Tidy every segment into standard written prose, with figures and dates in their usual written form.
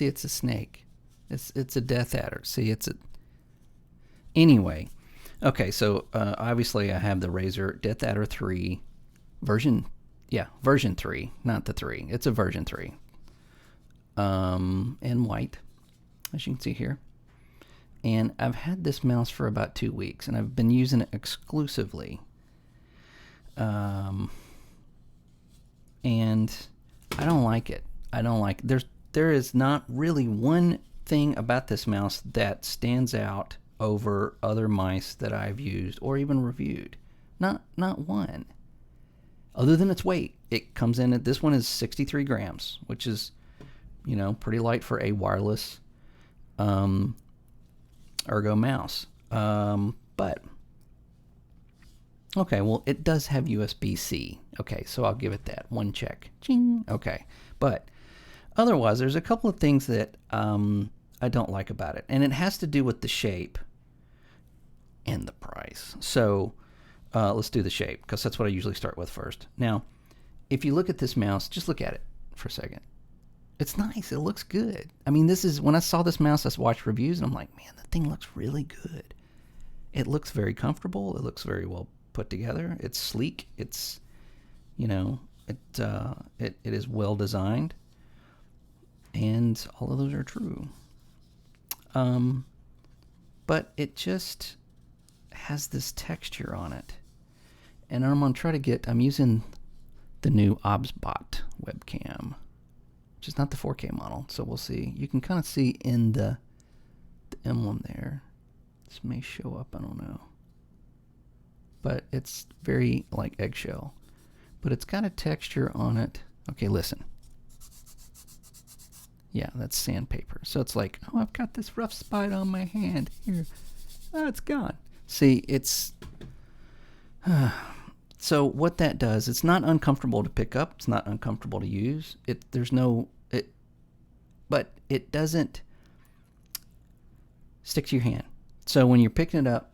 See, it's a snake. It's a Deathadder. See, it's a... Anyway. Okay, so obviously I have the Razer Deathadder 3 version... Yeah, version 3, not the 3. It's a version 3. In white, as you can see here. And I've had this mouse for about 2 weeks, and I've been using it exclusively. And I don't like it. There is not really one thing about this mouse that stands out over other mice that I've used or even reviewed. Not one. Other than its weight. It comes in at, this one is 63 grams, which is, you know, pretty light for a wireless ergo mouse. But okay, well, it does have USB-C. Okay, so I'll give it that. One check. Ching. Okay. But otherwise, there's a couple of things that I don't like about it. And it has to do with the shape and the price. So let's do the shape, because that's what I usually start with first. Now, if you look at this mouse, just look at it for a second. It's nice. It looks good. I mean, this is, when I saw this mouse, I watched reviews, and I'm like, man, the thing looks really good. It looks very comfortable. It looks very well put together. It's sleek. It's, you know, it is well designed. And all of those are true. But it just has this texture on it. And I'm going to try to get, I'm using the new OBSBot webcam, which is not the 4K model. So we'll see. You can kind of see in the emblem there. This may show up, I don't know. But it's very like eggshell. But it's got a texture on it. Okay, listen. Yeah, that's sandpaper. So it's like, oh, I've got this rough spot on my hand. Here. Oh, it's gone. See, it's... so what that does, it's not uncomfortable to pick up. It's not uncomfortable to use. But it doesn't stick to your hand. So when you're picking it up,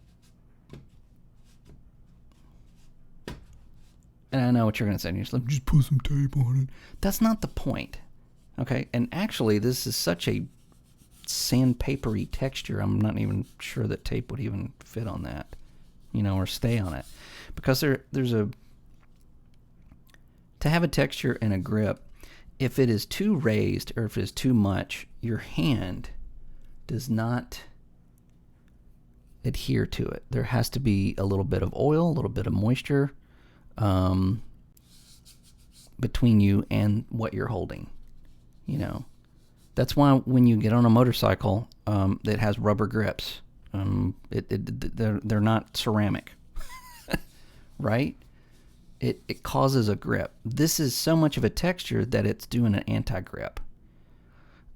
and I know what you're going to say, and you're just like, just put some tape on it. That's not the point. Okay, and actually this is such a sandpapery texture, I'm not even sure that tape would even fit on that, you know, or stay on it. Because there's a, to have a texture and a grip, if it is too raised or if it is too much, your hand does not adhere to it. There has to be a little bit of oil, a little bit of moisture between you and what you're holding. You know, that's why when you get on a motorcycle that has rubber grips, they're not ceramic, right? It causes a grip. This is so much of a texture that it's doing an anti-grip.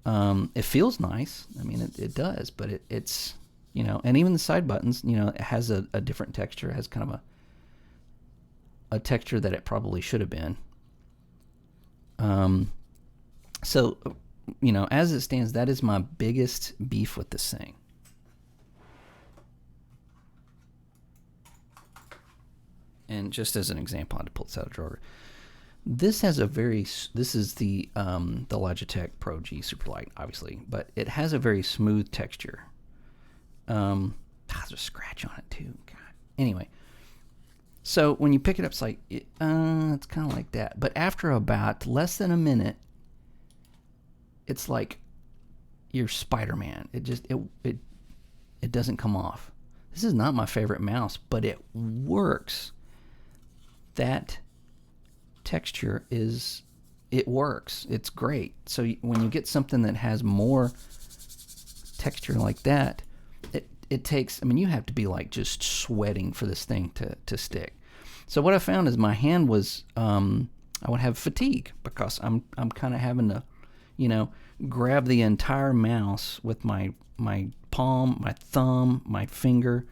It feels nice. I mean, it does, but it's, you know, and even the side buttons, you know, it has a different texture. It has kind of a texture that it probably should have been. So, you know, as it stands, that is my biggest beef with this thing. And just as an example, I had to pull this out of the drawer. This has a very, this is the Logitech Pro G Superlight, obviously, but it has a very smooth texture. There's a scratch on it too. God. Anyway, so when you pick it up, it's like, it's kind of like that. But after about less than a minute, it's like you're Spider-Man. It just, it doesn't come off. This is not my favorite mouse, but it works. That texture is, it works. It's great. So when you get something that has more texture like that, it takes, I mean, you have to be like just sweating for this thing to stick. So what I found is my hand was, I would have fatigue because I'm kind of having to, you know, grab the entire mouse with my palm, my thumb, my finger,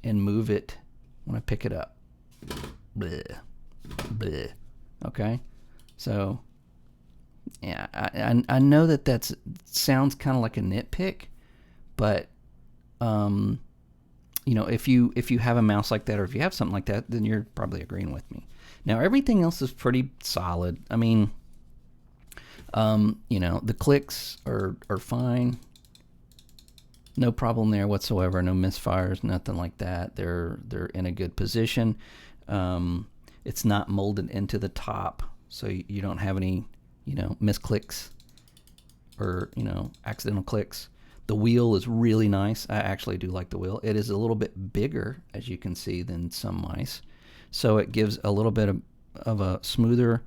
and move it when I pick it up. Bleh. Bleh. Okay? So, yeah, I know that sounds kind of like a nitpick, but, you know, if you have a mouse like that, or if you have something like that, then you're probably agreeing with me. Now, everything else is pretty solid. I mean, You know, the clicks are fine. No problem there whatsoever. No misfires, nothing like that. They're in a good position. It's not molded into the top, so you don't have any, you know, misclicks or, you know, accidental clicks. The wheel is really nice. I actually do like the wheel. It is a little bit bigger, as you can see, than some mice, so it gives a little bit of a smoother.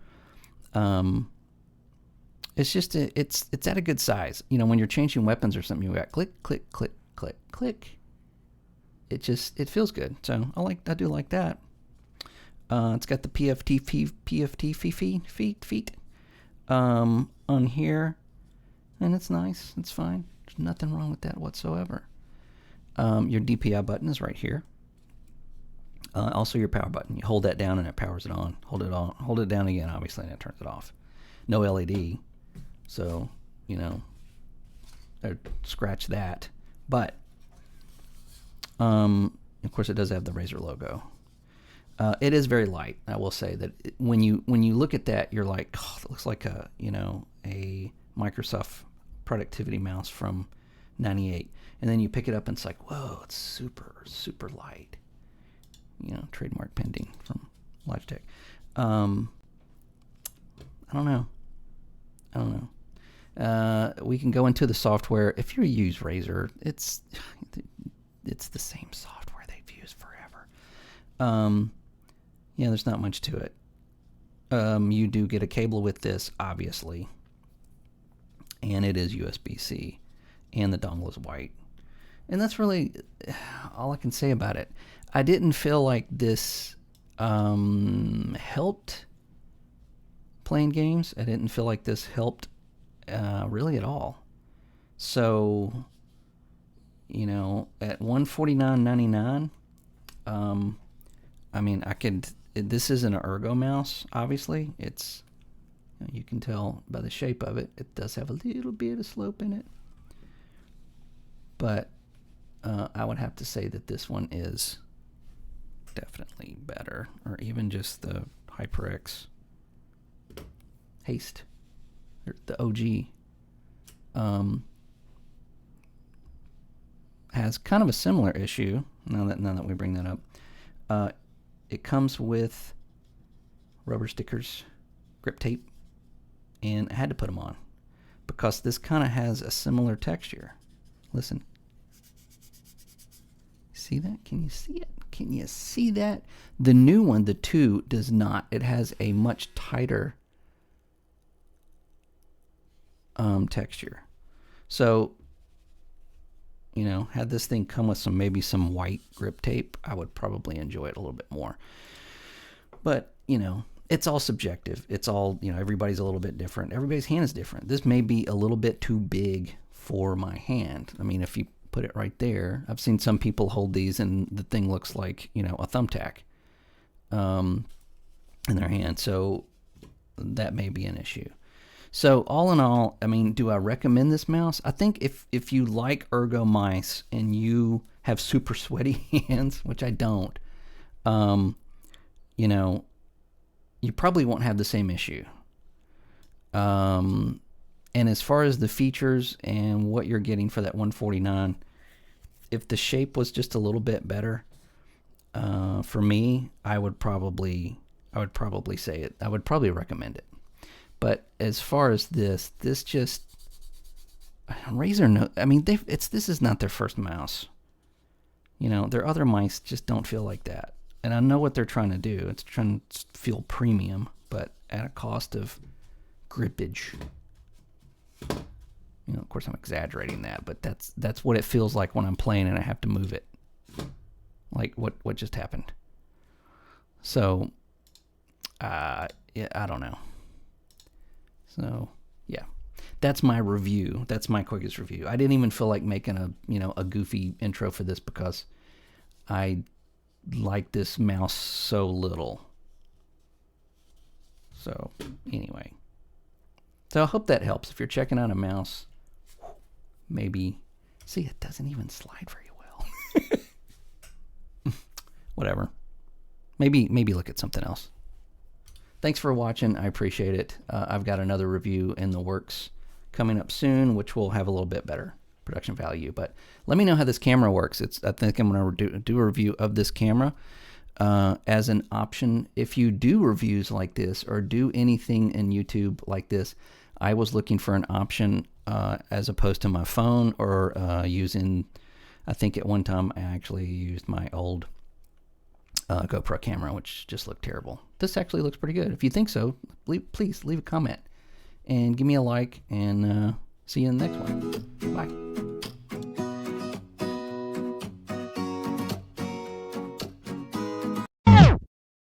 It's just it's at a good size. You know, when you're changing weapons or something, you got click, click, click, click, click. It feels good. So I do like that. It's got the PFT feet on here, and it's nice. It's fine. There's nothing wrong with that whatsoever. Your DPI button is right here. Also your power button. You hold that down and it powers it on. Hold it down again, obviously, and it turns it off. No LED, so, you know, scratch that. But of course, it does have the Razer logo. It is very light. I will say that when you look at that, you're like, oh, it looks like a Microsoft productivity mouse from '98, and then you pick it up and it's like, whoa, it's super, super light. You know, trademark pending from Logitech. I don't know. We can go into the software. If you use Razer, it's the same software they've used forever. Yeah, there's not much to it. You do get a cable with this, obviously, and it is USB-C, and the dongle is white. And that's really all I can say about it. I didn't feel like this helped playing games. I didn't feel like this helped really at all. So, you know, at $149.99, I mean, this isn't an ergo mouse, obviously. It's, you can tell by the shape of it, it does have a little bit of slope in it. But I would have to say that this one is definitely better, or even just the HyperX Haste, or the OG, has kind of a similar issue. Now that we bring that up, it comes with rubber stickers, grip tape, and I had to put them on because this kind of has a similar texture. Listen. See that? Can you see it? Can you see that? The new one, the 2, does not. It has a much tighter texture. So, you know, had this thing come with maybe some white grip tape, I would probably enjoy it a little bit more. But, you know, it's all subjective. It's all, you know, everybody's a little bit different. Everybody's hand is different. This may be a little bit too big for my hand. I mean, if you put it right there, I've seen some people hold these and the thing looks like, you know, a thumbtack in their hand. So that may be an issue. So all in all, I mean, do I recommend this mouse? I think if you like ergo mice and you have super sweaty hands, which I don't, you know, you probably won't have the same issue. And as far as the features and what you're getting for that $149, if the shape was just a little bit better, for me, I would probably say it. I would probably recommend it. But as far as this just Razer. No, I mean this is not their first mouse. You know, their other mice just don't feel like that. And I know what they're trying to do. It's trying to feel premium, but at a cost of grippage. You know, of course I'm exaggerating that, but that's what it feels like when I'm playing and I have to move it. Like what just happened. So, yeah, I don't know. So, yeah. That's my review. That's my quickest review. I didn't even feel like making a goofy intro for this because I like this mouse so little. So, anyway. So, I hope that helps. If you're checking out a mouse, maybe... See, it doesn't even slide very well. Whatever. Maybe look at something else. thanks for watching. I appreciate it. I've got another review in the works coming up soon, which will have a little bit better production value. But let me know how this camera works. I think I'm going to do a review of this camera as an option. If you do reviews like this or do anything in YouTube like this, I was looking for an option as opposed to my phone or using, I think at one time I actually used my old GoPro camera, which just looked terrible. This actually looks pretty good. If you think so, please leave a comment and give me a like, and see you in the next one. Bye.